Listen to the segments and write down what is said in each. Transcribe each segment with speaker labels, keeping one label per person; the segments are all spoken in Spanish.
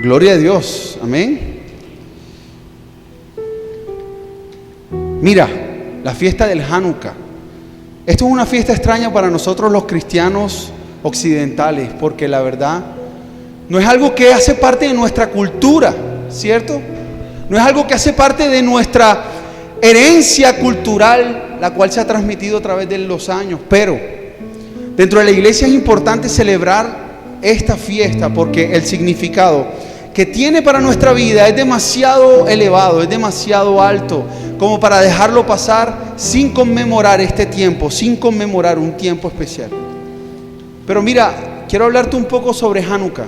Speaker 1: Gloria a Dios, amén. Mira, la fiesta del Hanukkah. Esto es una fiesta extraña para nosotros los cristianos occidentales, porque la verdad no es algo que hace parte de nuestra cultura, ¿cierto? No es algo que hace parte de nuestra herencia cultural, la cual se ha transmitido a través de los años. Pero dentro de la iglesia es importante celebrar esta fiesta, porque el significado que tiene para nuestra vida es demasiado elevado, es demasiado alto, como para dejarlo pasar sin conmemorar este tiempo, sin conmemorar un tiempo especial. Pero mira, quiero hablarte un poco sobre Hanukkah.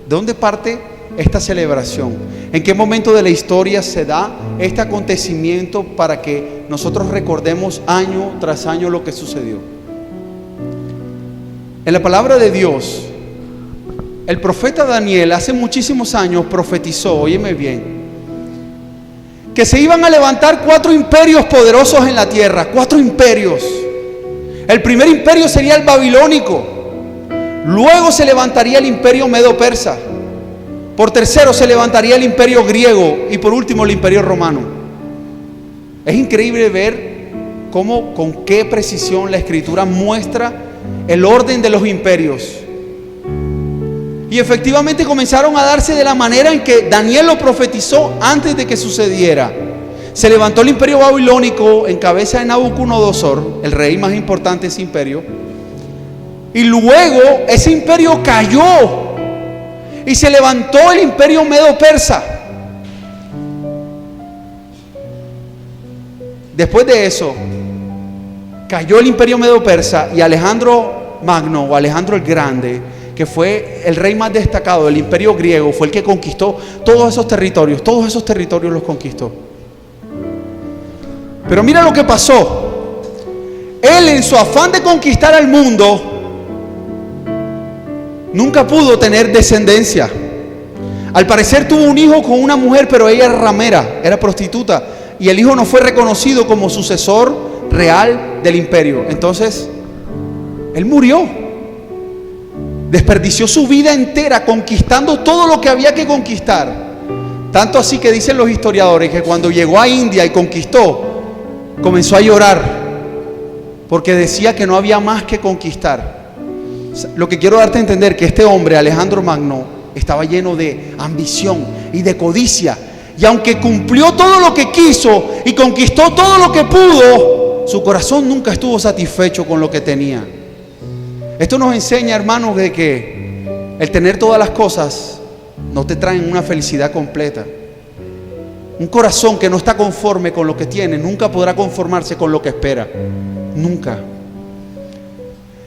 Speaker 1: ¿De dónde parte esta celebración? ¿En qué momento de la historia se da este acontecimiento para que nosotros recordemos año tras año lo que sucedió? En la palabra de Dios, el profeta Daniel hace muchísimos años profetizó, óyeme bien, que se iban a levantar 4 imperios poderosos en la tierra, 4 imperios. El primer imperio sería el babilónico, luego se levantaría el imperio medo-persa, por tercero se levantaría el imperio griego y por último el imperio romano. Es increíble ver cómo, con qué precisión la escritura muestra el orden de los imperios. Y efectivamente comenzaron a darse de la manera en que Daniel lo profetizó antes de que sucediera. Se levantó el imperio babilónico en cabeza de Nabucodonosor, el rey más importante de ese imperio. Y luego ese imperio cayó y se levantó el imperio medo-persa. Después de eso, cayó el imperio medo-persa y Alejandro Magno o Alejandro el Grande, que fue el rey más destacado del imperio griego, fue el que conquistó todos esos territorios los conquistó. Pero mira lo que pasó. Él, en su afán de conquistar al mundo, nunca pudo tener descendencia. Al parecer tuvo un hijo con una mujer, pero ella era ramera, era prostituta, y el hijo no fue reconocido como sucesor real del imperio. Entonces, él murió. Desperdició su vida entera conquistando todo lo que había que conquistar. Tanto así que dicen los historiadores que cuando llegó a India y conquistó, comenzó a llorar porque decía que no había más que conquistar. Lo que quiero darte a entender, que este hombre, Alejandro Magno, estaba lleno de ambición y de codicia, y aunque cumplió todo lo que quiso y conquistó todo lo que pudo, su corazón nunca estuvo satisfecho con lo que tenía. Esto nos enseña, hermanos, de que el tener todas las cosas no te traen una felicidad completa. Un corazón que no está conforme con lo que tiene nunca podrá conformarse con lo que espera. Nunca.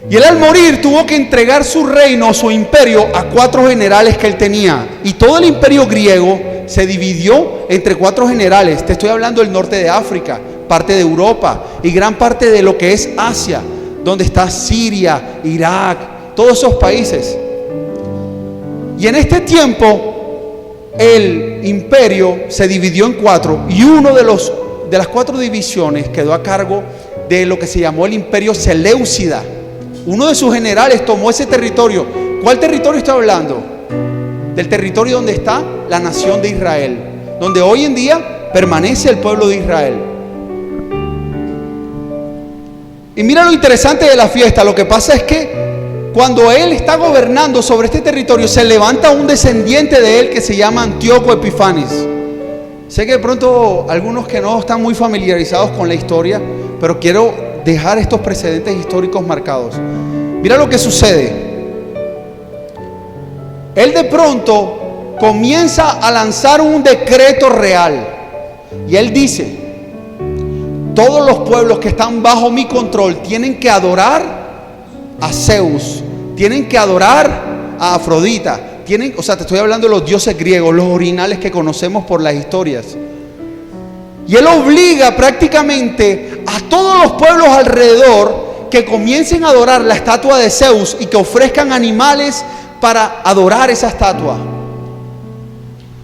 Speaker 1: Y él, al morir, tuvo que entregar su reino, su imperio, a 4 generales que él tenía. Y todo el imperio griego se dividió entre 4 generales. Te estoy hablando del norte de África, parte de Europa y gran parte de lo que es Asia, donde está Siria, Irak, todos esos países. Y en este tiempo el imperio se dividió en 4, y uno de las 4 divisiones quedó a cargo de lo que se llamó el imperio Seleucida. Uno de sus generales tomó ese territorio. ¿Cuál territorio estoy hablando? Del territorio donde está la nación de Israel, donde hoy en día permanece el pueblo de Israel. Y mira lo interesante de la fiesta. Lo que pasa es que cuando él está gobernando sobre este territorio, se levanta un descendiente de él que se llama Antíoco Epifanes. Sé que de pronto algunos que no están muy familiarizados con la historia, pero quiero dejar estos precedentes históricos marcados. Mira lo que sucede. Él de pronto comienza a lanzar un decreto real, y él dice: todos los pueblos que están bajo mi control tienen que adorar a Zeus, tienen que adorar a Afrodita, o sea, te estoy hablando de los dioses griegos, los originales que conocemos por las historias. Y él obliga prácticamente a todos los pueblos alrededor que comiencen a adorar la estatua de Zeus y que ofrezcan animales para adorar esa estatua.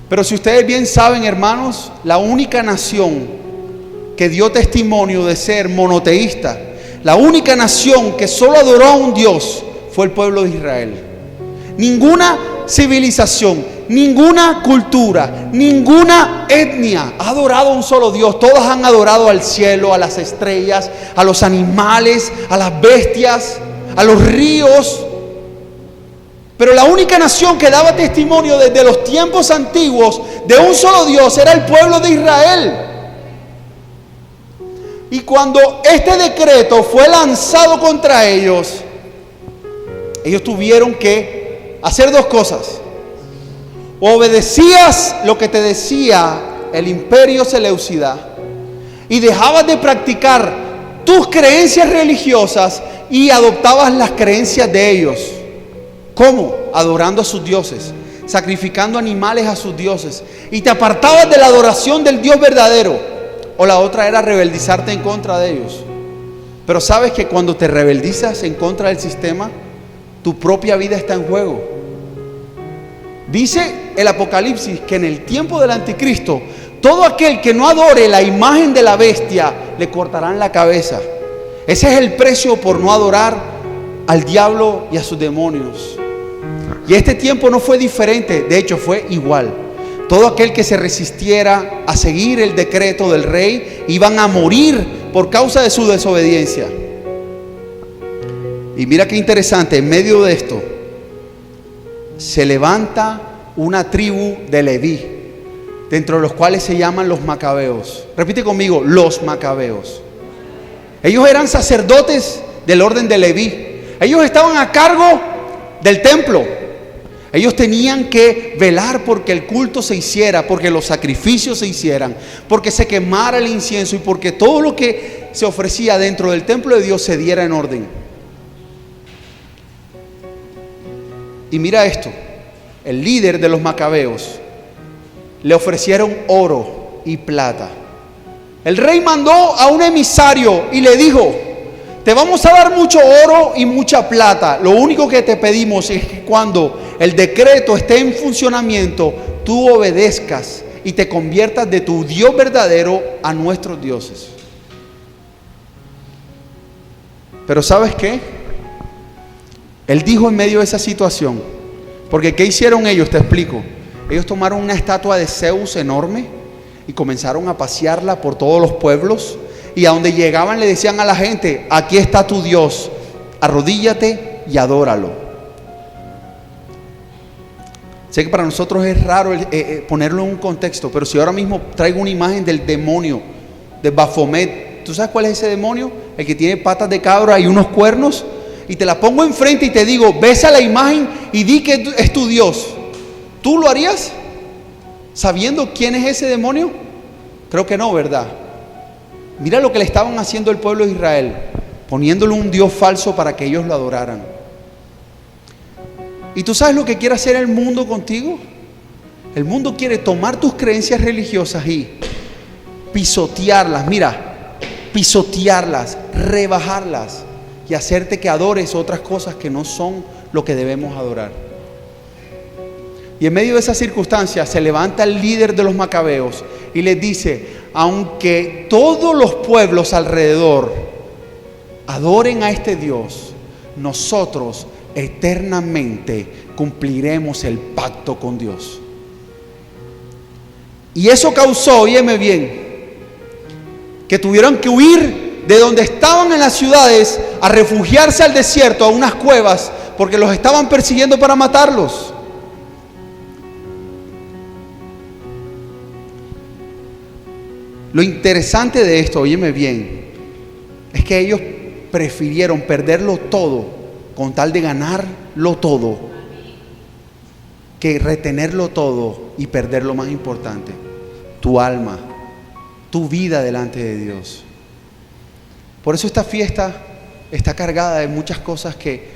Speaker 1: Pero si ustedes bien saben, hermanos, la única nación que dio testimonio de ser monoteísta, la única nación que solo adoró a un Dios, fue el pueblo de Israel. Ninguna civilización, ninguna cultura, ninguna etnia ha adorado a un solo Dios. Todas han adorado al cielo, a las estrellas, a los animales, a las bestias, a los ríos. Pero la única nación que daba testimonio desde los tiempos antiguos de un solo Dios era el pueblo de Israel. Y cuando este decreto fue lanzado contra ellos, ellos tuvieron que hacer dos cosas. O obedecías lo que te decía el imperio seleucida y dejabas de practicar tus creencias religiosas y adoptabas las creencias de ellos. ¿Cómo? Adorando a sus dioses, sacrificando animales a sus dioses, y te apartabas de la adoración del Dios verdadero. O la otra era rebeldizarte en contra de ellos. Pero sabes que cuando te rebeldizas en contra del sistema, tu propia vida está en juego. Dice el Apocalipsis que en el tiempo del anticristo, todo aquel que no adore la imagen de la bestia, le cortarán la cabeza. Ese es el precio por no adorar al diablo y a sus demonios. Y este tiempo no fue diferente, de hecho fue igual. Todo aquel que se resistiera a seguir el decreto del rey iban a morir por causa de su desobediencia. Y mira qué interesante, en medio de esto se levanta una tribu de Leví, dentro de los cuales se llaman los macabeos. Repite conmigo, los macabeos. Ellos eran sacerdotes del orden de Leví. Ellos estaban a cargo del templo. Ellos tenían que velar porque el culto se hiciera, porque los sacrificios se hicieran, porque se quemara el incienso y porque todo lo que se ofrecía dentro del templo de Dios se diera en orden. Y mira esto, el líder de los macabeos le ofrecieron oro y plata. El rey mandó a un emisario y le dijo: te vamos a dar mucho oro y mucha plata. Lo único que te pedimos es que cuando el decreto esté en funcionamiento, tú obedezcas y te conviertas de tu Dios verdadero a nuestros dioses. Pero ¿sabes qué? Él dijo en medio de esa situación, porque ¿qué hicieron ellos? Te explico. Ellos tomaron una estatua de Zeus enorme y comenzaron a pasearla por todos los pueblos. Y a donde llegaban le decían a la gente: aquí está tu Dios, arrodíllate y adóralo. Sé que para nosotros es raro ponerlo en un contexto, pero si ahora mismo traigo una imagen del demonio, de Baphomet, ¿tú sabes cuál es ese demonio? El que tiene patas de cabra y unos cuernos, y te la pongo enfrente y te digo: besa la imagen y di que es tu Dios. ¿Tú lo harías sabiendo quién es ese demonio? Creo que no, ¿verdad? Mira lo que le estaban haciendo al pueblo de Israel, poniéndole un Dios falso para que ellos lo adoraran. ¿Y tú sabes lo que quiere hacer el mundo contigo? El mundo quiere tomar tus creencias religiosas y pisotearlas, pisotearlas, rebajarlas y hacerte que adores otras cosas que no son lo que debemos adorar. Y en medio de esas circunstancias se levanta el líder de los macabeos y les dice: aunque todos los pueblos alrededor adoren a este Dios, nosotros eternamente cumpliremos el pacto con Dios. Y eso causó, óyeme bien, que tuvieron que huir de donde estaban en las ciudades a refugiarse al desierto, a unas cuevas, porque los estaban persiguiendo para matarlos. Lo interesante de esto, óyeme bien, es que ellos prefirieron perderlo todo con tal de ganarlo todo, que retenerlo todo y perder lo más importante, tu alma, tu vida delante de Dios. Por eso esta fiesta está cargada de muchas cosas que,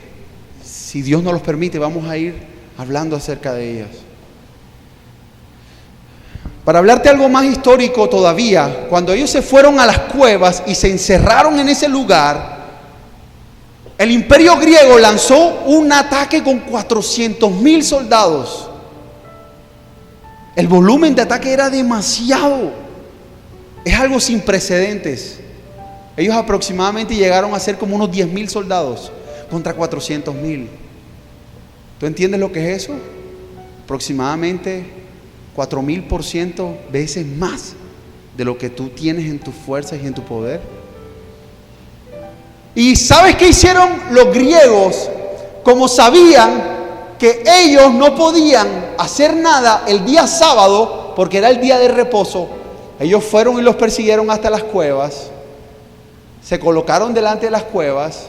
Speaker 1: si Dios nos los permite, vamos a ir hablando acerca de ellas. Para hablarte algo más histórico todavía, cuando ellos se fueron a las cuevas y se encerraron en ese lugar, el imperio griego lanzó un ataque con 400,000 soldados. El volumen de ataque era demasiado. Es algo sin precedentes. Ellos aproximadamente llegaron a ser como unos 10,000 soldados contra 400,000. ¿Tú entiendes lo que es eso? aproximadamente 4000% veces más de lo que tú tienes en tus fuerzas y en tu poder. ¿Y sabes qué hicieron los griegos? Como sabían que ellos no podían hacer nada el día sábado, porque era el día de reposo, ellos fueron y los persiguieron hasta las cuevas, se colocaron delante de las cuevas,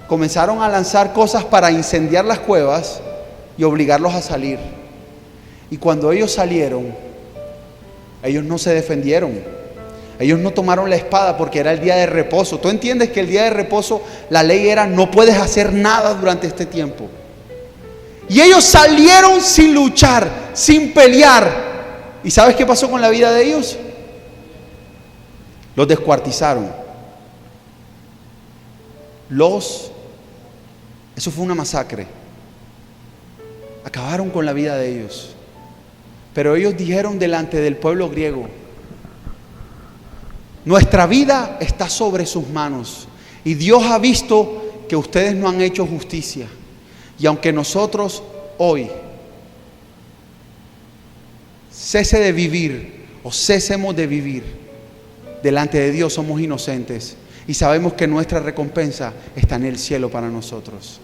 Speaker 1: comenzaron a lanzar cosas para incendiar las cuevas y obligarlos a salir. Y cuando ellos salieron, ellos no se defendieron, ellos no tomaron la espada porque era el día de reposo. Tú entiendes que el día de reposo la ley era: no puedes hacer nada durante este tiempo. Y ellos salieron sin luchar, sin pelear. ¿Y sabes qué pasó con la vida de ellos? Los descuartizaron. Eso fue una masacre. Acabaron con la vida de ellos. Pero ellos dijeron delante del pueblo griego: nuestra vida está sobre sus manos, y Dios ha visto que ustedes no han hecho justicia. Y aunque nosotros hoy cesemos de vivir, delante de Dios somos inocentes y sabemos que nuestra recompensa está en el cielo para nosotros.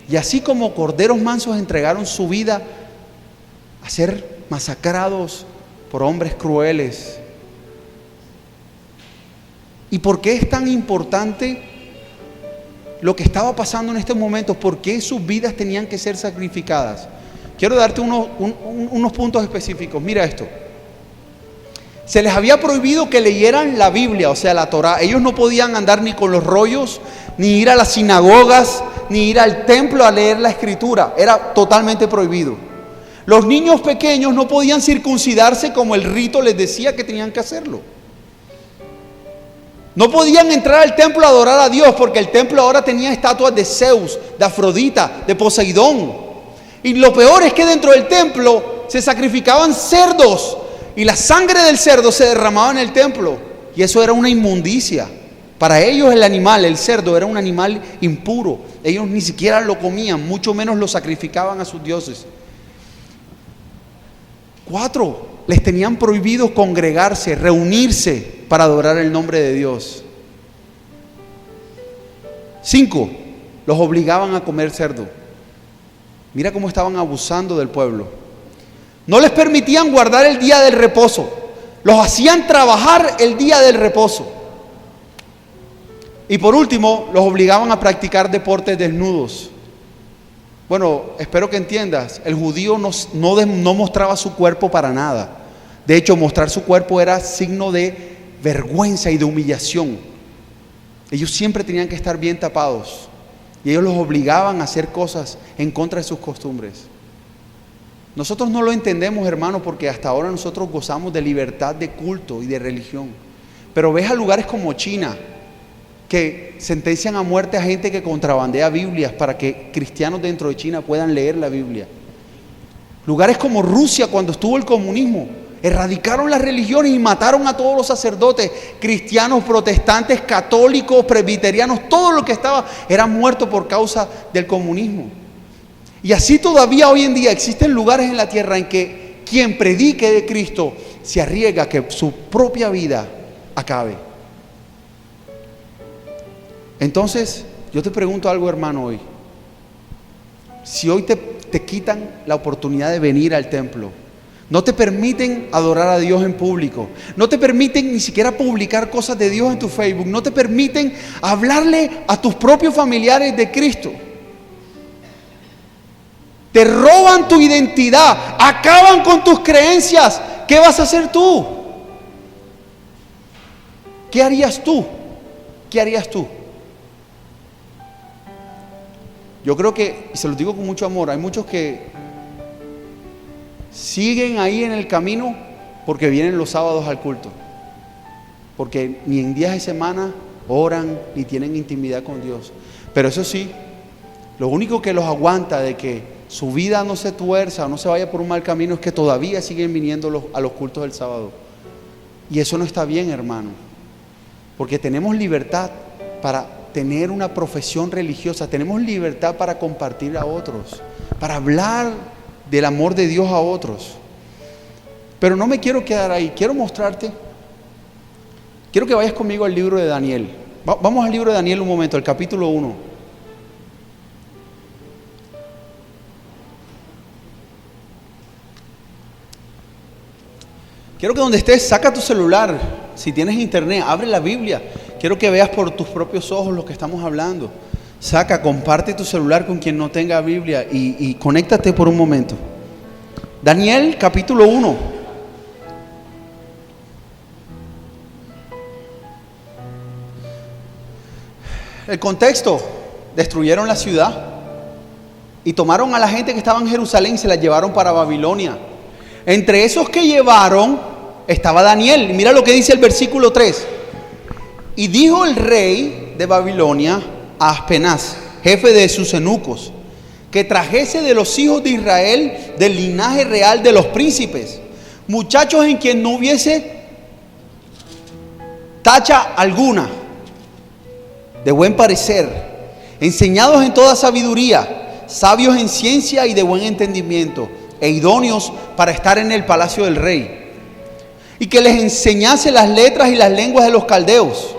Speaker 1: Y así como corderos mansos entregaron su vida a ser masacrados por hombres crueles. ¿Y por qué es tan importante lo que estaba pasando en estos momentos? ¿Por qué sus vidas tenían que ser sacrificadas? Quiero darte unos puntos específicos. Mira esto. Se les había prohibido que leyeran la Biblia, o sea, la Torá. Ellos no podían andar ni con los rollos, ni ir a las sinagogas, ni ir al templo a leer la Escritura. Era totalmente prohibido. Los niños pequeños no podían circuncidarse como el rito les decía que tenían que hacerlo. No podían entrar al templo a adorar a Dios, porque el templo ahora tenía estatuas de Zeus, de Afrodita, de Poseidón. Y lo peor es que dentro del templo se sacrificaban cerdos, y la sangre del cerdo se derramaba en el templo, y eso era una inmundicia. Para ellos el cerdo era un animal impuro. Ellos ni siquiera lo comían, mucho menos lo sacrificaban a sus dioses. 4, les tenían prohibido congregarse, reunirse para adorar el nombre de Dios. 5, los obligaban a comer cerdo. Mira cómo estaban abusando del pueblo. No les permitían guardar el día del reposo. Los hacían trabajar el día del reposo. Y por último, los obligaban a practicar deportes desnudos. Bueno, espero que entiendas, el judío no mostraba su cuerpo para nada. De hecho, mostrar su cuerpo era signo de vergüenza y de humillación. Ellos siempre tenían que estar bien tapados, y ellos los obligaban a hacer cosas en contra de sus costumbres. Nosotros no lo entendemos, hermano, porque hasta ahora nosotros gozamos de libertad de culto y de religión. Pero ves a lugares como China, que sentencian a muerte a gente que contrabandea Biblias para que cristianos dentro de China puedan leer la Biblia. Lugares como Rusia, cuando estuvo el comunismo, erradicaron las religiones y mataron a todos los sacerdotes, cristianos, protestantes, católicos, presbiterianos, todo lo que estaba era muerto por causa del comunismo. Y así todavía hoy en día existen lugares en la tierra en que quien predique de Cristo se arriesga a que su propia vida acabe. Entonces, yo te pregunto algo, hermano, hoy. Si hoy te quitan la oportunidad de venir al templo, no te permiten adorar a Dios en público, no te permiten ni siquiera publicar cosas de Dios en tu Facebook, no te permiten hablarle a tus propios familiares de Cristo, te roban tu identidad, acaban con tus creencias, ¿qué vas a hacer tú? ¿Qué harías tú? ¿Qué harías tú? Yo creo que, y se los digo con mucho amor, hay muchos que siguen ahí en el camino porque vienen los sábados al culto, porque ni en días de semana oran ni tienen intimidad con Dios. Pero eso sí, lo único que los aguanta de que su vida no se tuerza o no se vaya por un mal camino es que todavía siguen viniendo a los cultos del sábado. Y eso no está bien, hermano, porque tenemos libertad para tener una profesión religiosa, tenemos libertad para compartir a otros, para hablar del amor de Dios a otros. Pero no me quiero quedar ahí, quiero mostrarte. Quiero que vayas conmigo al libro de Daniel. Vamos al libro de Daniel un momento, el capítulo 1. Quiero que donde estés, saca tu celular. Si tienes internet, abre la Biblia. Quiero que veas por tus propios ojos lo que estamos hablando. Saca, comparte tu celular con quien no tenga Biblia y conéctate por un momento. Daniel capítulo 1. El contexto: destruyeron la ciudad y tomaron a la gente que estaba en Jerusalén y se la llevaron para Babilonia. Entre esos que llevaron estaba Daniel. Mira lo que dice el versículo 3. Y dijo el rey de Babilonia a Aspenaz, jefe de sus eunucos, que trajese de los hijos de Israel, del linaje real de los príncipes, muchachos en quien no hubiese tacha alguna, de buen parecer, enseñados en toda sabiduría, sabios en ciencia y de buen entendimiento, e idóneos para estar en el palacio del rey, y que les enseñase las letras y las lenguas de los caldeos.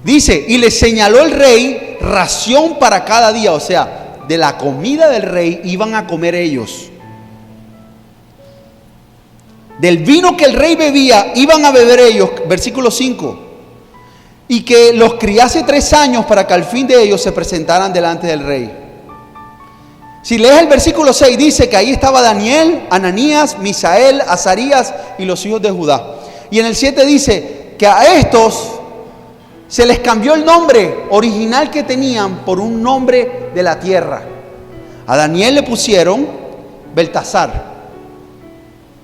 Speaker 1: Dice, y les señaló el rey ración para cada día, o sea, de la comida del rey iban a comer ellos. Del vino que el rey bebía iban a beber ellos, versículo 5. Y que los criase 3 años para que al fin de ellos se presentaran delante del rey. Si lees el versículo 6, dice que ahí estaba Daniel, Ananías, Misael, Azarías y los hijos de Judá. Y en el 7 dice que a estos se les cambió el nombre original que tenían por un nombre de la tierra. A Daniel le pusieron Beltasar.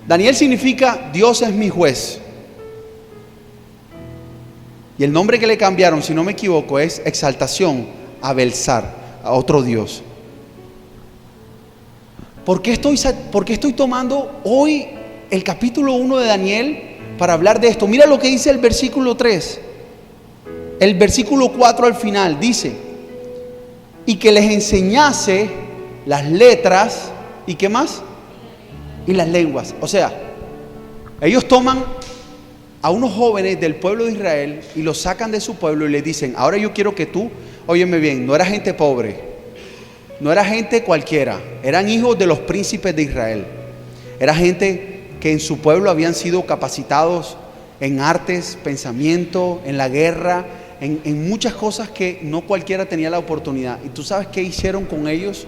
Speaker 1: Daniel significa Dios es mi juez. Y el nombre que le cambiaron, si no me equivoco, es exaltación a Belsar, a otro Dios. ¿Por qué estoy tomando hoy el capítulo 1 de Daniel para hablar de esto? Mira lo que dice el versículo 3. El versículo 4 al final dice, y que les enseñase las letras, ¿y qué más? Y las lenguas. O sea, ellos toman a unos jóvenes del pueblo de Israel y los sacan de su pueblo y les dicen, ahora yo quiero que tú, óyeme bien, no era gente pobre, no era gente cualquiera, eran hijos de los príncipes de Israel, era gente que en su pueblo habían sido capacitados en artes, pensamiento, en la guerra, en muchas cosas que no cualquiera tenía la oportunidad. ¿Y tú sabes qué hicieron con ellos?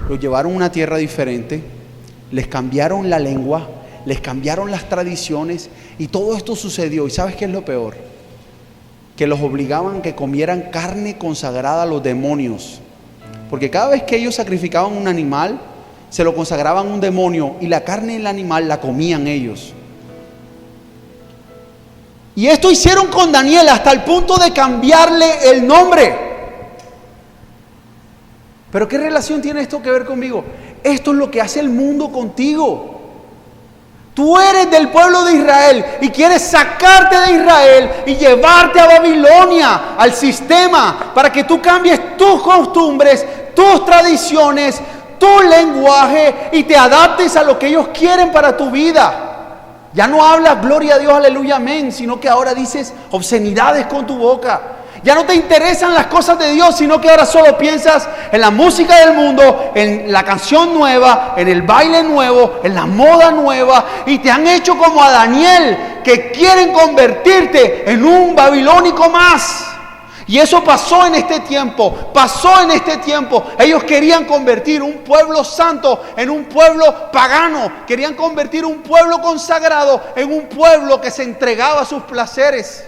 Speaker 1: Los llevaron a una tierra diferente, les cambiaron la lengua, les cambiaron las tradiciones y todo esto sucedió. ¿Y sabes qué es lo peor? Que los obligaban a que comieran carne consagrada a los demonios. Porque cada vez que ellos sacrificaban un animal, se lo consagraban a un demonio y la carne del animal la comían ellos. Y esto hicieron con Daniel hasta el punto de cambiarle el nombre. ¿Pero qué relación tiene esto que ver conmigo? Esto es lo que hace el mundo contigo. Tú eres del pueblo de Israel y quieres sacarte de Israel y llevarte a Babilonia, al sistema, para que tú cambies tus costumbres, tus tradiciones, tu lenguaje y te adaptes a lo que ellos quieren para tu vida. Ya no hablas gloria a Dios, aleluya, amén, sino que ahora dices obscenidades con tu boca. Ya no te interesan las cosas de Dios, sino que ahora solo piensas en la música del mundo, en la canción nueva, en el baile nuevo, en la moda nueva. Y te han hecho como a Daniel, que quieren convertirte en un babilónico más. Y eso pasó en este tiempo, Ellos querían convertir un pueblo santo en un pueblo pagano. Querían convertir un pueblo consagrado en un pueblo que se entregaba a sus placeres.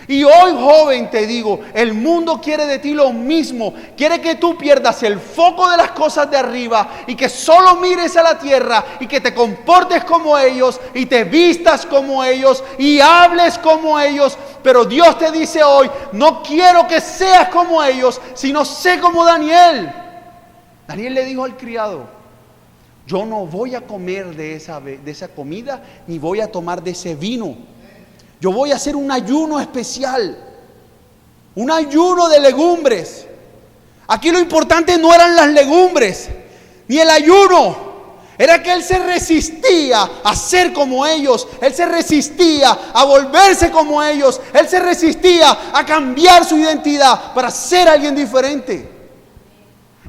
Speaker 1: Y hoy, joven, te digo, el mundo quiere de ti lo mismo. Quiere que tú pierdas el foco de las cosas de arriba y que solo mires a la tierra y que te comportes como ellos y te vistas como ellos y hables como ellos. Pero Dios te dice hoy, no quiero que seas como ellos, sino sé como Daniel. Daniel le dijo al criado, yo no voy a comer de esa comida ni voy a tomar de ese vino. Yo voy a hacer un ayuno especial, un ayuno de legumbres. Aquí lo importante no eran las legumbres, ni el ayuno. Era que él se resistía a ser como ellos. Él se resistía a volverse como ellos. Él se resistía a cambiar su identidad para ser alguien diferente.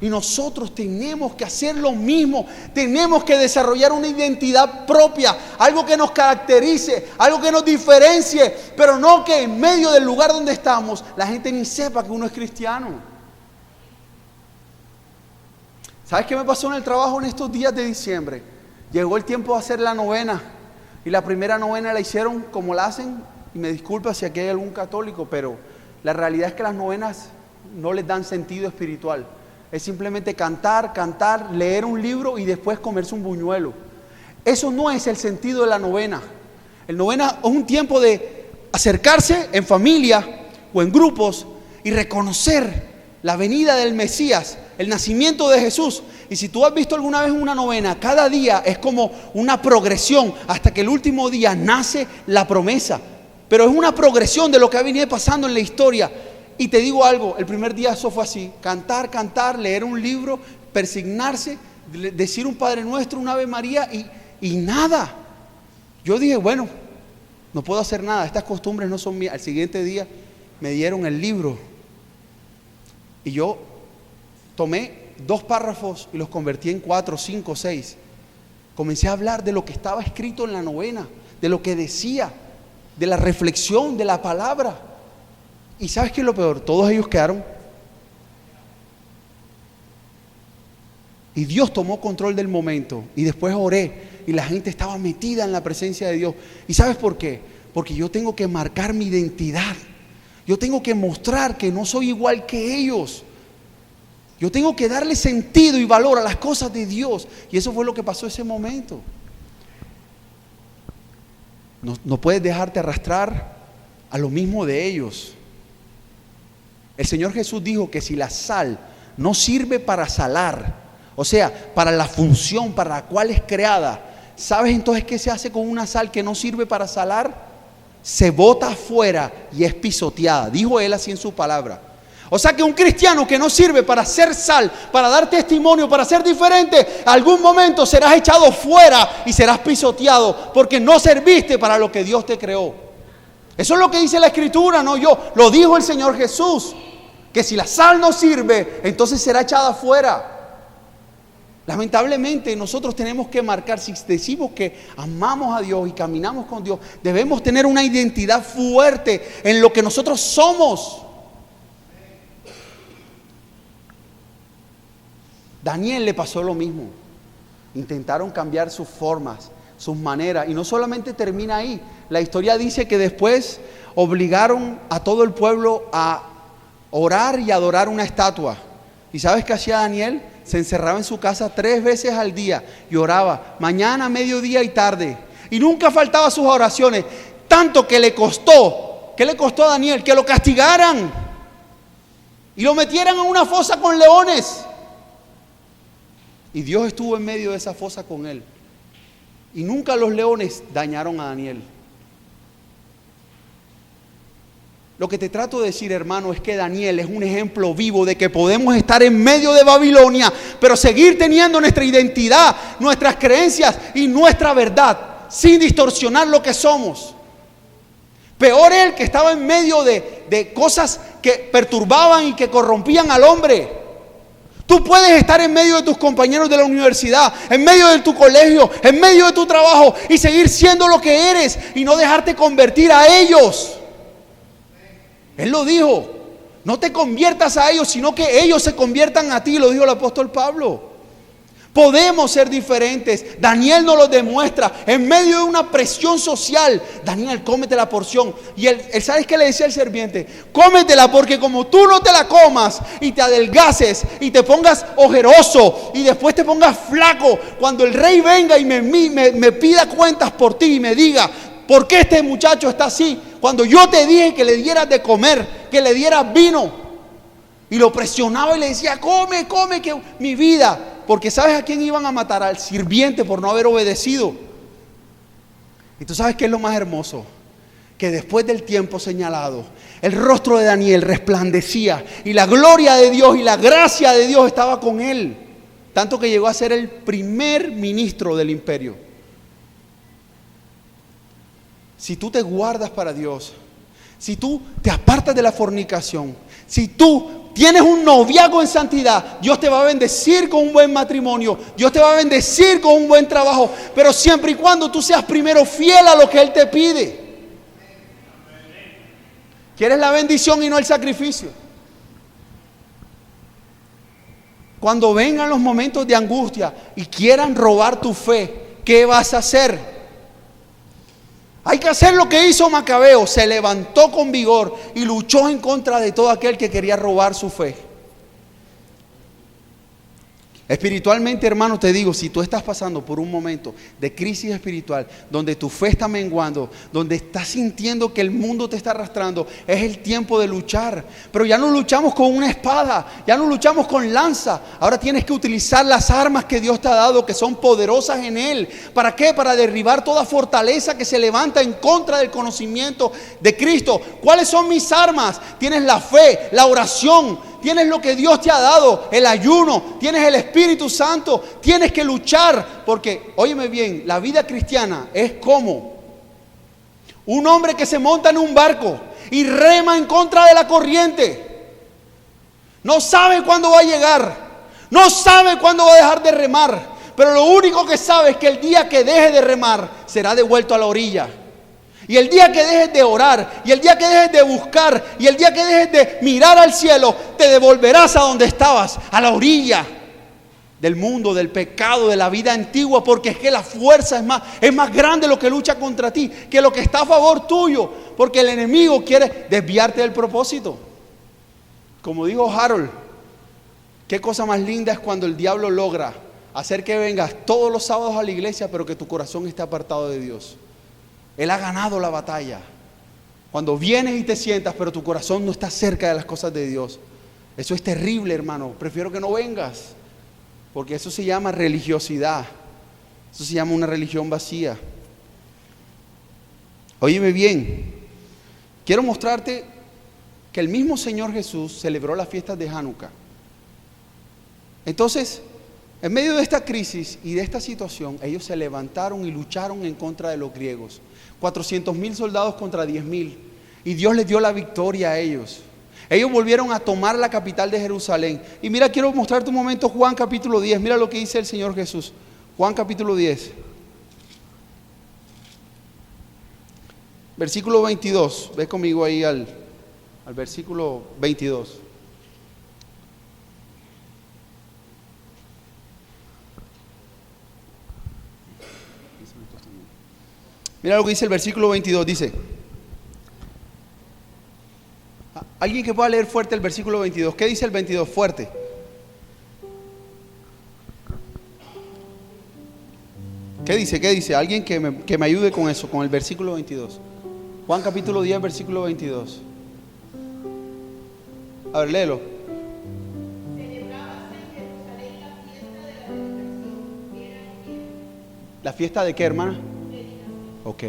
Speaker 1: Y nosotros tenemos que hacer lo mismo. Tenemos que desarrollar una identidad propia, algo que nos caracterice, algo que nos diferencie, pero no que en medio del lugar donde estamos la gente ni sepa que uno es cristiano. ¿Sabes qué me pasó en el trabajo en estos días de diciembre? Llegó el tiempo de hacer la novena. Y la primera novena la hicieron como la hacen. Y me disculpa si aquí hay algún católico, pero la realidad es que las novenas no les dan sentido espiritual. Es simplemente cantar, leer un libro y después comerse un buñuelo. Eso no es el sentido de la novena. El novena es un tiempo de acercarse en familia o en grupos y reconocer la venida del Mesías, el nacimiento de Jesús. Y si tú has visto alguna vez una novena, cada día es como una progresión hasta que el último día nace la promesa. Pero es una progresión de lo que ha venido pasando en la historia. Y te digo algo, el primer día eso fue así: cantar, leer un libro, persignarse, decir un Padre Nuestro, un Ave María y nada. Yo dije, bueno, no puedo hacer nada, estas costumbres no son mías. Al siguiente día me dieron el libro y yo tomé 2 párrafos y los convertí en 4, 5, 6. Comencé a hablar de lo que estaba escrito en la novena, de lo que decía, de la reflexión, de la palabra. ¿Y sabes qué es lo peor? Todos ellos quedaron. Y Dios tomó control del momento. Y después oré y la gente estaba metida en la presencia de Dios. ¿Y sabes por qué? Porque yo tengo que marcar mi identidad. Yo tengo que mostrar que no soy igual que ellos. Yo tengo que darle sentido y valor a las cosas de Dios. Y eso fue lo que pasó ese momento. No puedes dejarte arrastrar a lo mismo de ellos. El Señor Jesús dijo que si la sal no sirve para salar, o sea, para la función para la cual es creada, ¿sabes entonces qué se hace con una sal que no sirve para salar? Se bota afuera y es pisoteada. Dijo Él así en su palabra. O sea que un cristiano que no sirve para ser sal, para dar testimonio, para ser diferente, algún momento serás echado fuera y serás pisoteado porque no serviste para lo que Dios te creó. Eso es lo que dice la Escritura, no yo. Lo dijo el Señor Jesús. Que si la sal no sirve, entonces será echada fuera. Lamentablemente nosotros tenemos que marcar, si decimos que amamos a Dios y caminamos con Dios, debemos tener una identidad fuerte en lo que nosotros somos. Daniel le pasó lo mismo. Intentaron cambiar sus formas, sus maneras, y no solamente termina ahí. La historia dice que después obligaron a todo el pueblo a orar y adorar una estatua. ¿Y sabes qué hacía Daniel? Se encerraba en su casa 3 veces al día y oraba, mañana, mediodía y tarde. Y nunca faltaba sus oraciones. Tanto que le costó. ¿Qué le costó a Daniel? Que lo castigaran y lo metieran en una fosa con leones. Y Dios estuvo en medio de esa fosa con él. Y nunca los leones dañaron a Daniel. Lo que te trato de decir, hermano, es que Daniel es un ejemplo vivo de que podemos estar en medio de Babilonia, pero seguir teniendo nuestra identidad, nuestras creencias y nuestra verdad, sin distorsionar lo que somos. Peor él, que estaba en medio de cosas que perturbaban y que corrompían al hombre. Tú puedes estar en medio de tus compañeros de la universidad, en medio de tu colegio, en medio de tu trabajo y seguir siendo lo que eres y no dejarte convertir a ellos. Él lo dijo, no te conviertas a ellos, sino que ellos se conviertan a ti, lo dijo el apóstol Pablo. Podemos ser diferentes. Daniel nos lo demuestra. En medio de una presión social, Daniel, cómete la porción. Y él ¿sabes qué le decía al sirviente? Cómetela, porque como tú no te la comas y te adelgaces y te pongas ojeroso y después te pongas flaco, cuando el rey venga y me pida cuentas por ti y me diga, ¿por qué este muchacho está así? Cuando yo te dije que le dieras de comer, que le dieras vino. Y lo presionaba y le decía, come, que mi vida. Porque ¿sabes a quién iban a matar? Al sirviente por no haber obedecido. Y tú sabes qué es lo más hermoso. que después del tiempo señalado, el rostro de Daniel resplandecía y la gloria de Dios y la gracia de Dios estaba con él. Tanto que llegó a ser el primer ministro del imperio. Si tú te guardas para Dios, si tú te apartas de la fornicación, si tú tienes un noviazgo en santidad, Dios te va a bendecir con un buen matrimonio, Dios te va a bendecir con un buen trabajo, pero siempre y cuando tú seas primero fiel a lo que Él te pide. ¿Quieres la bendición y no el sacrificio? Cuando vengan los momentos de angustia y quieran robar tu fe, ¿qué vas a hacer? Hay que hacer lo que hizo Macabeo. Se levantó con vigor y luchó en contra de todo aquel que quería robar su fe. Espiritualmente, hermano, te digo, si tú estás pasando por un momento de crisis espiritual, donde tu fe está menguando, donde estás sintiendo que el mundo te está arrastrando, es el tiempo de luchar. Pero ya no luchamos con una espada, ya no luchamos con lanza. Ahora tienes que utilizar las armas que Dios te ha dado, que son poderosas en Él. ¿Para qué? Para derribar toda fortaleza que se levanta en contra del conocimiento de Cristo. ¿Cuáles son mis armas? Tienes la fe, la oración, tienes lo que Dios te ha dado, el ayuno, tienes el Espíritu Santo, tienes que luchar, porque, óyeme bien, la vida cristiana es como un hombre que se monta en un barco y rema en contra de la corriente. No sabe cuándo va a llegar, no sabe cuándo va a dejar de remar, pero lo único que sabe es que el día que deje de remar será devuelto a la orilla. Y el día que dejes de orar, y el día que dejes de buscar, y el día que dejes de mirar al cielo, te devolverás a donde estabas, a la orilla del mundo, del pecado, de la vida antigua, porque es que la fuerza es más grande lo que lucha contra ti que lo que está a favor tuyo, porque el enemigo quiere desviarte del propósito. Como dijo Harold, qué cosa más linda es cuando el diablo logra hacer que vengas todos los sábados a la iglesia, pero que tu corazón esté apartado de Dios. Él ha ganado la batalla. Cuando vienes y te sientas, pero tu corazón no está cerca de las cosas de Dios. Eso es terrible, hermano. Prefiero que no vengas, porque eso se llama religiosidad. Eso se llama una religión vacía. Óyeme bien. Quiero mostrarte que el mismo Señor Jesús celebró las fiestas de Hanukkah. Entonces, en medio de esta crisis y de esta situación, ellos se levantaron y lucharon en contra de los griegos. 400,000 soldados contra 10,000. Y Dios les dio la victoria a ellos. Ellos volvieron a tomar la capital de Jerusalén. Y mira, quiero mostrarte un momento Juan capítulo 10. Mira lo que dice el Señor Jesús. Juan capítulo 10. Versículo 22. Ve conmigo ahí al versículo 22. Mira lo que dice el versículo 22, dice. Alguien que pueda leer fuerte el versículo 22. ¿Qué dice el 22? Fuerte. ¿Qué dice? ¿Qué dice? Alguien que me ayude con eso, con el versículo 22. Juan capítulo 10, versículo 22. A ver, léelo. ¿La fiesta de qué, hermana? Ok,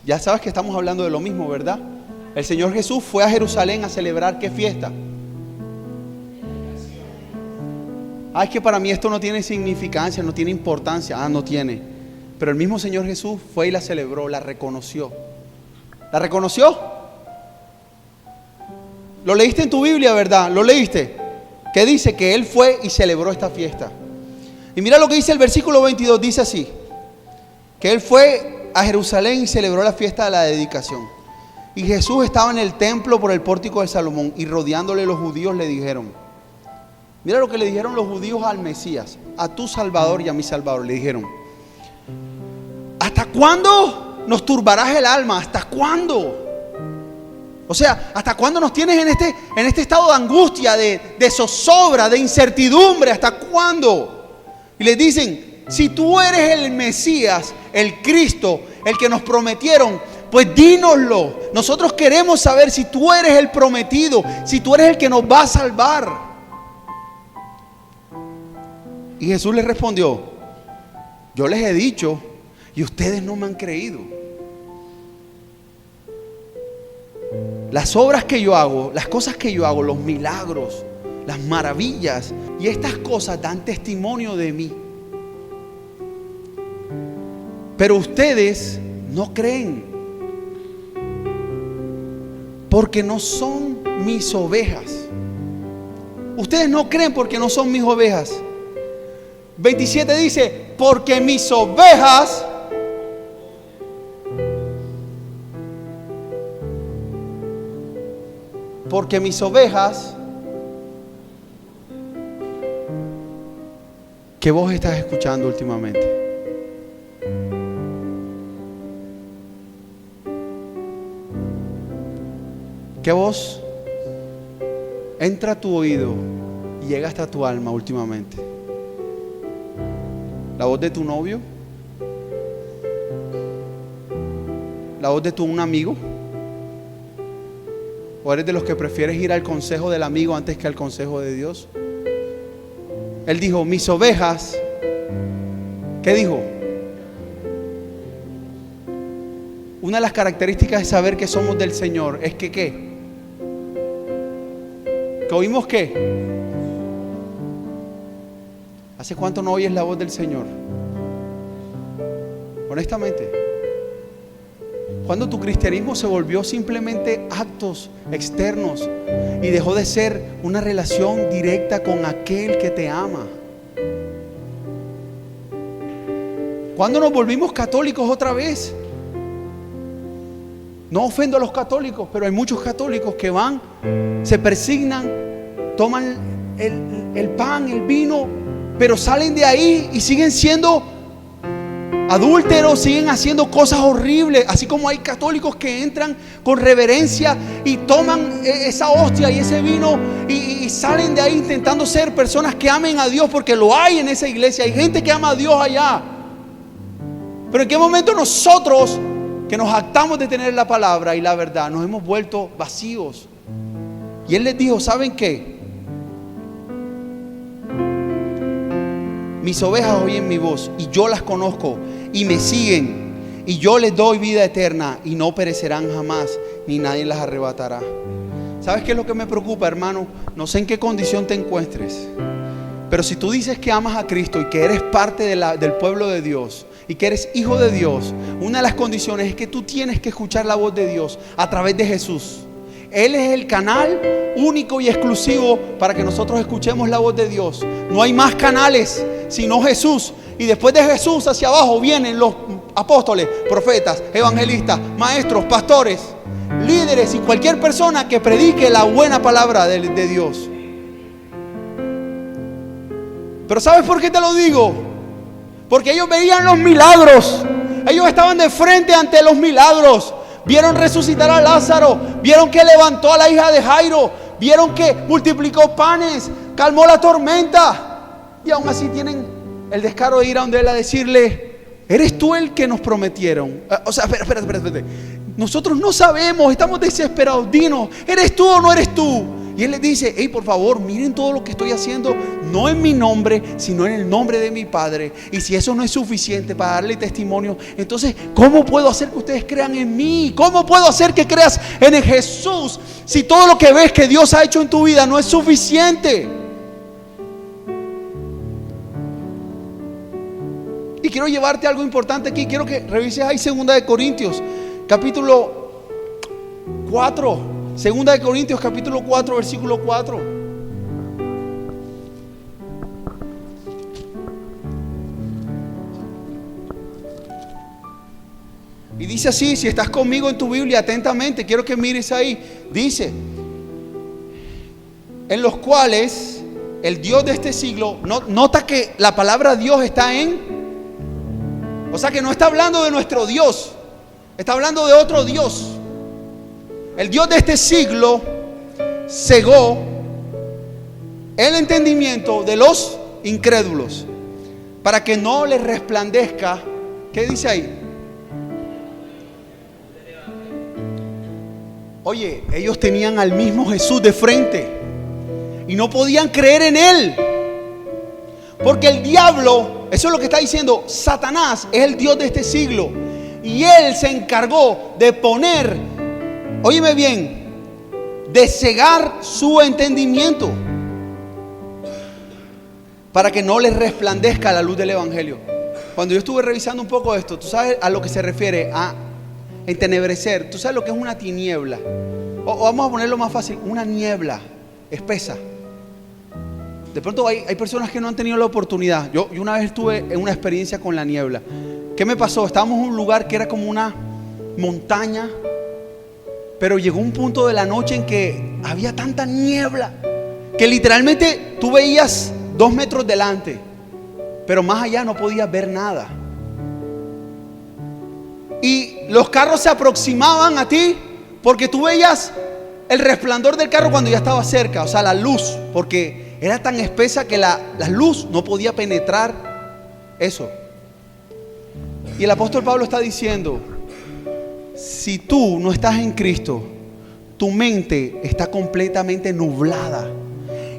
Speaker 1: ya sabes que estamos hablando de lo mismo, ¿verdad? El Señor Jesús fue a Jerusalén a celebrar ¿qué fiesta? Es que para mí esto no tiene significancia, no tiene importancia. No tiene. Pero el mismo Señor Jesús fue y la celebró, la reconoció. ¿La reconoció? Lo leíste en tu Biblia, ¿verdad? ¿Lo leíste? Que dice que Él fue y celebró esta fiesta. Y mira lo que dice el versículo 22, dice así: que Él fue a Jerusalén y celebró la fiesta de la dedicación. Y Jesús estaba en el templo por el pórtico de Salomón, y rodeándole los judíos le dijeron, mira lo que le dijeron los judíos al Mesías, a tu Salvador y a mi Salvador. Le dijeron, ¿hasta cuándo nos turbarás el alma? ¿Hasta cuándo? O sea, ¿hasta cuándo nos tienes en este estado de angustia, de zozobra, de incertidumbre? ¿Hasta cuándo? Y le dicen, si tú eres el Mesías, el Cristo, el que nos prometieron, pues dínoslo. Nosotros queremos saber si tú eres el prometido, si tú eres el que nos va a salvar. Y Jesús les respondió, yo les he dicho y ustedes no me han creído. las obras que yo hago, las cosas que yo hago, los milagros, las maravillas, y estas cosas dan testimonio de mí. Pero ustedes no creen, porque no son mis ovejas. Ustedes no creen porque no son mis ovejas. 27 dice, porque mis ovejas que vos estás escuchando últimamente. ¿Qué voz entra a tu oído y llega hasta tu alma últimamente? ¿La voz de tu novio? ¿La voz de un amigo? ¿O eres de los que prefieres ir al consejo del amigo antes que al consejo de Dios? Él dijo, mis ovejas. ¿Qué dijo? Una de las características de saber que somos del Señor es que ¿qué? ¿Que oímos qué? ¿Hace cuánto no oyes la voz del Señor? Honestamente, ¿cuándo tu cristianismo se volvió simplemente actos externos y dejó de ser una relación directa con aquel que te ama? ¿Cuándo nos volvimos católicos otra vez? No ofendo a los católicos, pero hay muchos católicos que van, se persignan, toman el pan, el vino, pero salen de ahí y siguen siendo adúlteros, siguen haciendo cosas horribles. Así como hay católicos que entran con reverencia y toman esa hostia y ese vino y salen de ahí intentando ser personas que amen a Dios, porque lo hay en esa iglesia. Hay gente que ama a Dios allá. Pero en qué momento nosotros, que nos jactamos de tener la palabra y la verdad, nos hemos vuelto vacíos? Y Él les dijo, ¿saben qué? Mis ovejas oyen mi voz y yo las conozco y me siguen, y yo les doy vida eterna y no perecerán jamás, ni nadie las arrebatará. ¿Sabes qué es lo que me preocupa, hermano? No sé en qué condición te encuentres, pero si tú dices que amas a Cristo y que eres parte del pueblo de Dios y que eres hijo de Dios, una de las condiciones es que tú tienes que escuchar la voz de Dios a través de Jesús. Él es el canal único y exclusivo para que nosotros escuchemos la voz de Dios. No hay más canales sino Jesús. Y después de Jesús hacia abajo vienen los apóstoles, profetas, evangelistas, maestros, pastores, líderes y cualquier persona que predique la buena palabra de Dios. Pero ¿sabes por qué te lo digo? Porque ellos veían los milagros. Ellos estaban de frente ante los milagros. Vieron resucitar a Lázaro, vieron que levantó a la hija de Jairo, vieron que multiplicó panes, calmó la tormenta, y aún así tienen el descaro de ir a donde él a decirle, ¿eres tú el que nos prometieron? O sea, espérate. Nosotros no sabemos, estamos desesperados, dinos, ¿eres tú o no eres tú? Y él les dice, hey, por favor, miren todo lo que estoy haciendo, no en mi nombre, sino en el nombre de mi Padre. Y si eso no es suficiente para darle testimonio, entonces, ¿cómo puedo hacer que ustedes crean en mí? ¿Cómo puedo hacer que creas en Jesús si todo lo que ves que Dios ha hecho en tu vida no es suficiente? Y quiero llevarte a algo importante aquí. Quiero que revises ahí 2 Corintios, capítulo 4. 2 Corintios capítulo 4, versículo 4. Y dice así, si estás conmigo en tu Biblia atentamente, quiero que mires ahí. Dice, en los cuales el Dios de este siglo, nota que la palabra Dios está en, o sea que no está hablando de nuestro Dios, está hablando de otro Dios. El Dios de este siglo cegó el entendimiento de los incrédulos para que no les resplandezca. ¿Qué dice ahí? Oye, ellos tenían al mismo Jesús de frente y no podían creer en Él, porque el diablo, eso es lo que está diciendo, Satanás es el Dios de este siglo, y él se encargó de poner, óyeme bien, de cegar su entendimiento, para que no les resplandezca la luz del Evangelio. Cuando yo estuve revisando un poco esto, tú sabes a lo que se refiere a entenebrecer. Tú sabes lo que es una tiniebla, o vamos a ponerlo más fácil, una niebla espesa. De pronto hay personas que no han tenido la oportunidad. Yo una vez estuve en una experiencia con la niebla. ¿Qué me pasó? Estábamos en un lugar que era como una montaña, pero llegó un punto de la noche en que había tanta niebla que literalmente tú veías 2 metros delante, pero más allá no podías ver nada. Y los carros se aproximaban a ti porque tú veías el resplandor del carro cuando ya estaba cerca, o sea, la luz, porque era tan espesa que la luz no podía penetrar eso. Y el apóstol Pablo está diciendo: si tú no estás en Cristo, tu mente está completamente nublada.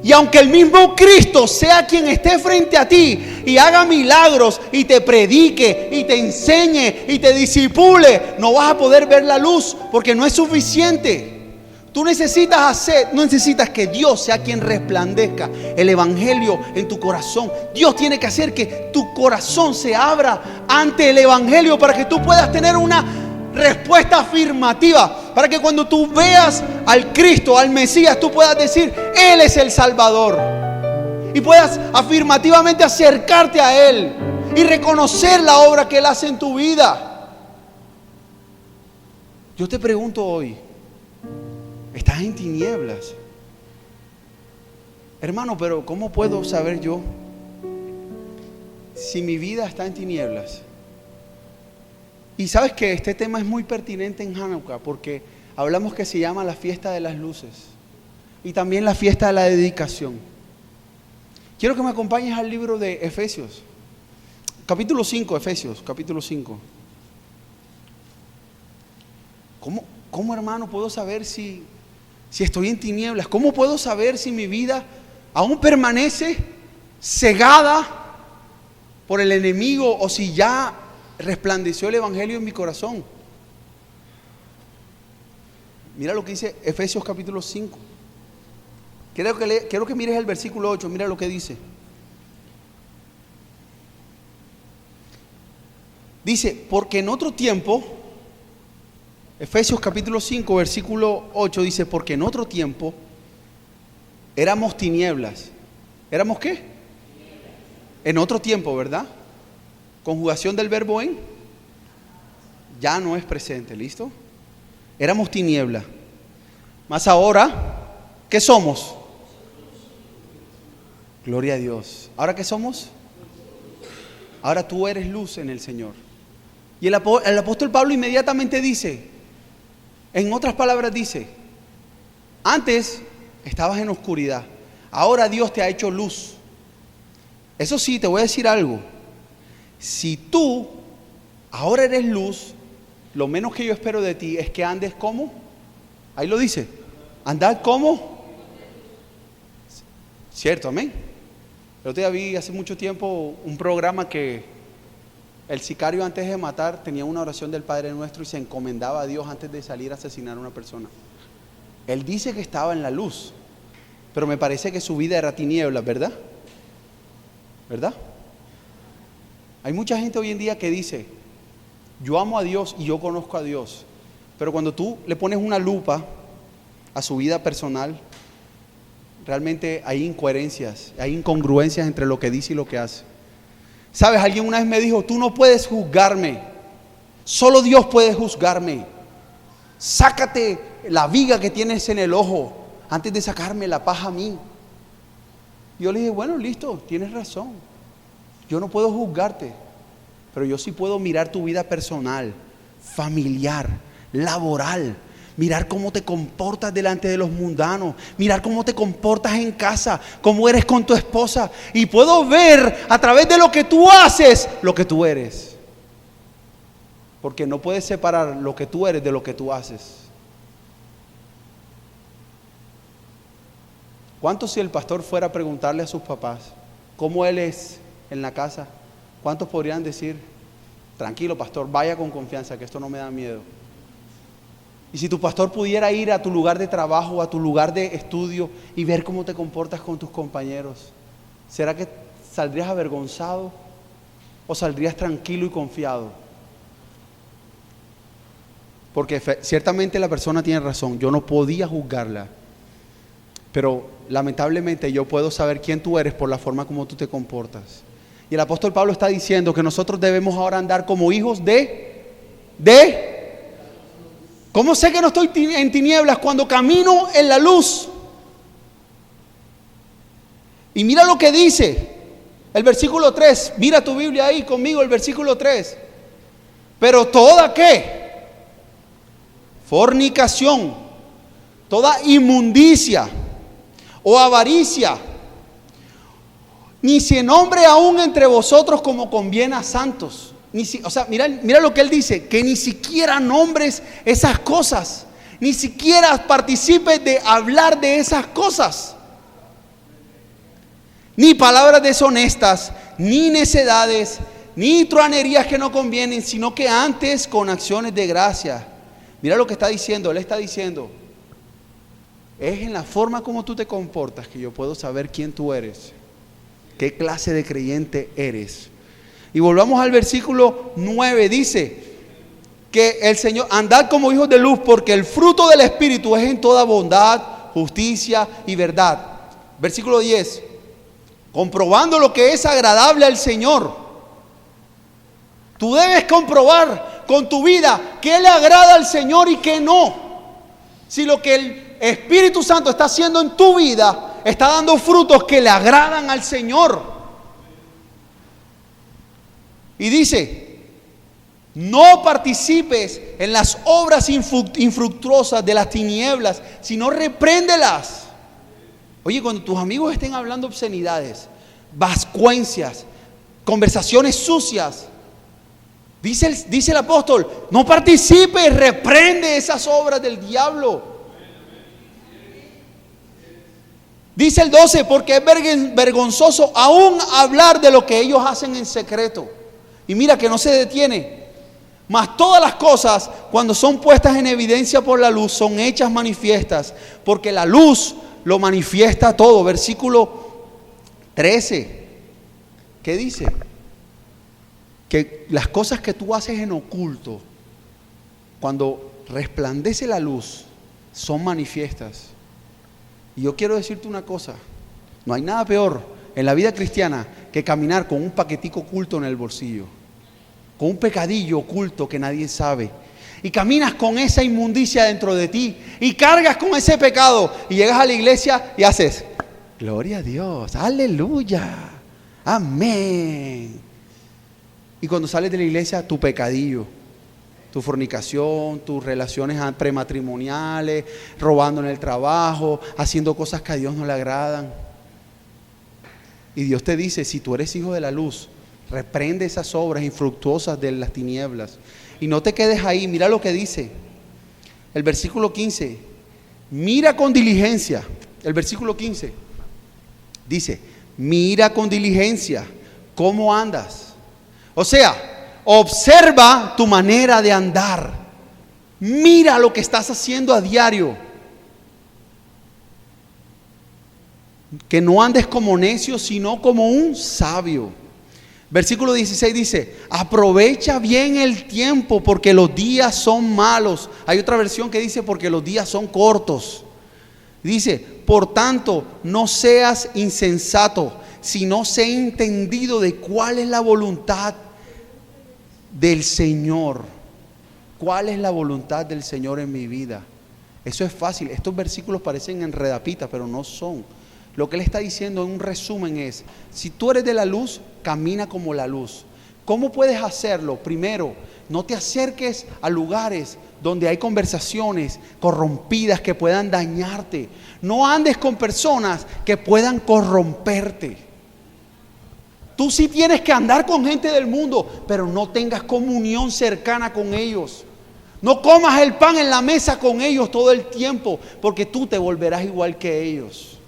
Speaker 1: Y aunque el mismo Cristo sea quien esté frente a ti y haga milagros y te predique y te enseñe y te disipule, no vas a poder ver la luz, porque no es suficiente. Tú necesitas que Dios sea quien resplandezca el Evangelio en tu corazón. Dios tiene que hacer que tu corazón se abra ante el Evangelio para que tú puedas tener una respuesta afirmativa, para que cuando tú veas al Cristo, al Mesías, tú puedas decir: Él es el Salvador, y puedas afirmativamente acercarte a Él y reconocer la obra que Él hace en tu vida. Yo te pregunto hoy: ¿estás en tinieblas? Hermano, pero ¿cómo puedo saber yo si mi vida está en tinieblas? Y sabes que este tema es muy pertinente en Hanukkah, porque hablamos que se llama la fiesta de las luces y también la fiesta de la dedicación. Quiero que me acompañes al libro de Efesios, capítulo 5, Efesios, capítulo 5. ¿Cómo, hermano, puedo saber si estoy en tinieblas? ¿Cómo puedo saber si mi vida aún permanece cegada por el enemigo o si ya resplandeció el Evangelio en mi corazón? Mira lo que dice Efesios capítulo 5. Quiero que mires el versículo 8. Mira lo que dice. Dice: porque en otro tiempo, Efesios capítulo 5 versículo 8 dice: porque en otro tiempo éramos tinieblas. ¿Éramos qué? En otro tiempo, ¿verdad? Conjugación del verbo en. Ya no es presente, ¿listo? Éramos tiniebla. Mas ahora, ¿qué somos? Gloria a Dios. ¿Ahora qué somos? Ahora tú eres luz en el Señor. Y el apóstol Pablo inmediatamente dice, en otras palabras dice: antes estabas en oscuridad, ahora Dios te ha hecho luz. Eso sí, te voy a decir algo. Si tú ahora eres luz, lo menos que yo espero de ti es que andes como, ahí lo dice, andad como, cierto, amén. El otro día vi hace mucho tiempo un programa que el sicario, antes de matar, tenía una oración del Padre Nuestro y se encomendaba a Dios antes de salir a asesinar a una persona. Él dice que estaba en la luz, pero me parece que su vida era tinieblas, ¿verdad? ¿Verdad? Hay mucha gente hoy en día que dice: yo amo a Dios y yo conozco a Dios, pero cuando tú le pones una lupa a su vida personal, realmente hay incoherencias, hay incongruencias entre lo que dice y lo que hace. ¿Sabes? Alguien una vez me dijo: tú no puedes juzgarme, solo Dios puede juzgarme. Sácate la viga que tienes en el ojo antes de sacarme la paja a mí. Yo le dije: bueno, listo, tienes razón. Yo no puedo juzgarte, pero yo sí puedo mirar tu vida personal, familiar, laboral. Mirar cómo te comportas delante de los mundanos, mirar cómo te comportas en casa, cómo eres con tu esposa, y puedo ver a través de lo que tú haces lo que tú eres, porque no puedes separar lo que tú eres de lo que tú haces. ¿Cuántos, si el pastor fuera a preguntarle a sus papás cómo él es en la casa, cuántos podrían decir: tranquilo, pastor, vaya con confianza, que esto no me da miedo? Y si tu pastor pudiera ir a tu lugar de trabajo o a tu lugar de estudio y ver cómo te comportas con tus compañeros, ¿será que saldrías avergonzado o saldrías tranquilo y confiado? Porque ciertamente la persona tiene razón, yo no podía juzgarla, pero lamentablemente yo puedo saber quién tú eres por la forma como tú te comportas. Y el apóstol Pablo está diciendo que nosotros debemos ahora andar como hijos de ¿cómo sé que no estoy en tinieblas cuando camino en la luz? Y mira lo que dice el versículo 3. Mira tu Biblia ahí conmigo, el versículo 3. Pero toda ¿qué? Fornicación, toda inmundicia o avaricia, ni se nombre aún entre vosotros como conviene a santos. Mira lo que él dice, que ni siquiera nombres esas cosas, ni siquiera participes de hablar de esas cosas, ni palabras deshonestas, ni necedades, ni truhanerías que no convienen, sino que antes con acciones de gracia. Mira lo que está diciendo, él está diciendo, es en la forma como tú te comportas que yo puedo saber quién tú eres, qué clase de creyente eres. Y volvamos al versículo 9, dice que el Señor, andad como hijos de luz, porque el fruto del Espíritu es en toda bondad, justicia y verdad. Versículo 10, comprobando lo que es agradable al Señor. Tú debes comprobar con tu vida qué le agrada al Señor y qué no. Si lo que el Espíritu Santo está haciendo en tu vida está dando frutos que le agradan al Señor. Y dice, no participes en las obras infructuosas de las tinieblas, sino repréndelas. Oye, cuando tus amigos estén hablando obscenidades, vascuencias, conversaciones sucias, dice el apóstol, no participes, reprende esas obras del diablo. Dice el 12, porque es vergonzoso aún hablar de lo que ellos hacen en secreto. Y mira que no se detiene. Mas todas las cosas, cuando son puestas en evidencia por la luz, son hechas manifiestas, porque la luz lo manifiesta todo. Versículo 13. ¿Qué dice? Que las cosas que tú haces en oculto, cuando resplandece la luz, son manifiestas. Y yo quiero decirte una cosa, no hay nada peor en la vida cristiana que caminar con un paquetico oculto en el bolsillo, con un pecadillo oculto que nadie sabe, y caminas con esa inmundicia dentro de ti y cargas con ese pecado y llegas a la iglesia y haces gloria a Dios, aleluya, amén. Y cuando sales de la iglesia, tu pecadillo, tu fornicación, tus relaciones prematrimoniales, robando en el trabajo, haciendo cosas que a Dios no le agradan. Y Dios te dice, si tú eres hijo de la luz, reprende esas obras infructuosas de las tinieblas. Y no te quedes ahí, mira lo que dice. El versículo 15, mira con diligencia. El versículo 15 dice, mira con diligencia cómo andas. O sea, observa tu manera de andar. Mira lo que estás haciendo a diario. Que no andes como necio, sino como un sabio. Versículo 16 dice, aprovecha bien el tiempo porque los días son malos. Hay otra versión que dice, porque los días son cortos. Dice, por tanto, no seas insensato, sino sé entendido de cuál es la voluntad del Señor. ¿Cuál es la voluntad del Señor en mi vida? Eso es fácil. Estos versículos parecen enredapitas, pero no son. Lo que él está diciendo en un resumen es, si tú eres de la luz, camina como la luz. ¿Cómo puedes hacerlo? Primero, no te acerques a lugares donde hay conversaciones corrompidas que puedan dañarte. No andes con personas que puedan corromperte. Tú sí tienes que andar con gente del mundo, pero no tengas comunión cercana con ellos. No comas el pan en la mesa con ellos todo el tiempo, porque tú te volverás igual que ellos.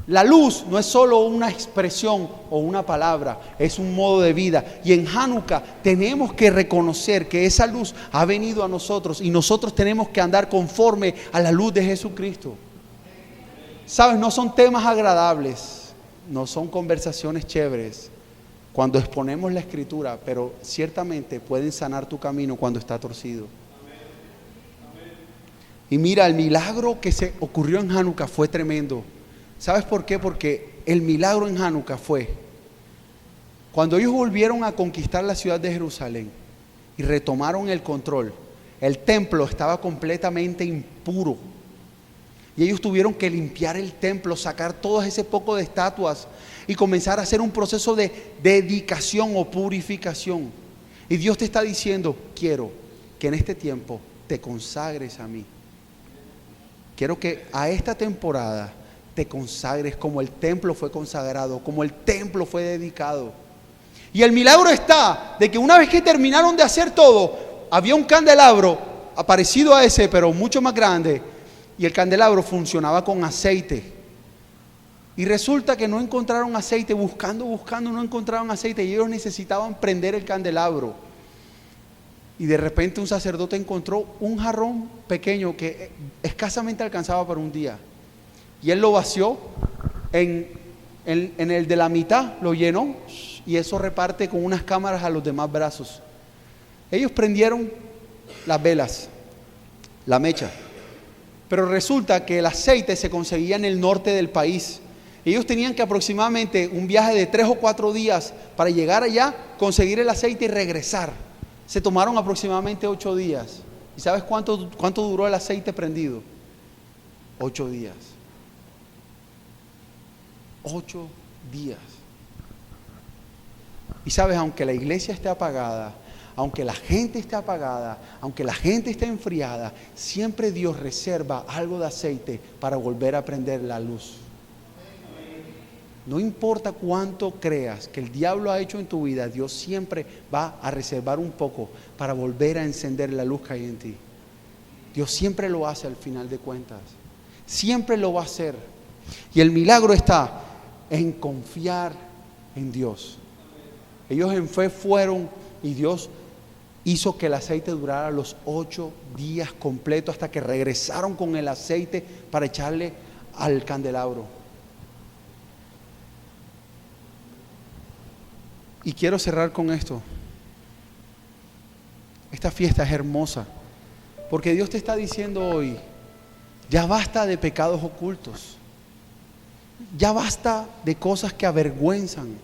Speaker 1: La luz no es solo una expresión o una palabra, es un modo de vida. Y en Hanukkah tenemos que reconocer que esa luz ha venido a nosotros y nosotros tenemos que andar conforme a la luz de Jesucristo. ¿Sabes? No son temas agradables, no son conversaciones chéveres cuando exponemos la Escritura, pero ciertamente pueden sanar tu camino cuando está torcido. Y mira, el milagro que se ocurrió en Hanukkah fue tremendo. ¿Sabes por qué? Porque el milagro en Hanukkah fue cuando ellos volvieron a conquistar la ciudad de Jerusalén y retomaron el control. El templo estaba completamente impuro y ellos tuvieron que limpiar el templo, sacar todo ese poco de estatuas y comenzar a hacer un proceso de dedicación o purificación. Y Dios te está diciendo: quiero que en este tiempo te consagres a mí. Quiero que a esta temporada te consagres como el templo fue consagrado, como el templo fue dedicado. Y el milagro está de que una vez que terminaron de hacer todo, había un candelabro parecido a ese, pero mucho más grande, y el candelabro funcionaba con aceite. Y resulta que no encontraron aceite, buscando, no encontraron aceite, y ellos necesitaban prender el candelabro. Y de repente un sacerdote encontró un jarrón pequeño que escasamente alcanzaba para un día. Y él lo vació en el de la mitad, lo llenó, y eso reparte con unas cámaras a los demás brazos. Ellos prendieron las velas, la mecha, pero resulta que el aceite se conseguía en el norte del país. Ellos tenían que aproximadamente un viaje de 3 o 4 días para llegar allá, conseguir el aceite y regresar. Se tomaron aproximadamente 8 días. ¿Y sabes cuánto duró el aceite prendido? 8 días. 8 días. Y sabes, aunque la iglesia esté apagada, aunque la gente esté apagada, aunque la gente esté enfriada, siempre Dios reserva algo de aceite para volver a prender la luz. No importa cuánto creas que el diablo ha hecho en tu vida, Dios siempre va a reservar un poco para volver a encender la luz que hay en ti. Dios siempre lo hace al final de cuentas. Siempre lo va a hacer. Y el milagro está en confiar en Dios. Ellos en fe fueron y Dios hizo que el aceite durara los 8 días completos hasta que regresaron con el aceite para echarle al candelabro. Y quiero cerrar con esto. Esta fiesta es hermosa porque Dios te está diciendo hoy: ya basta de pecados ocultos, ya basta de cosas que avergüenzan.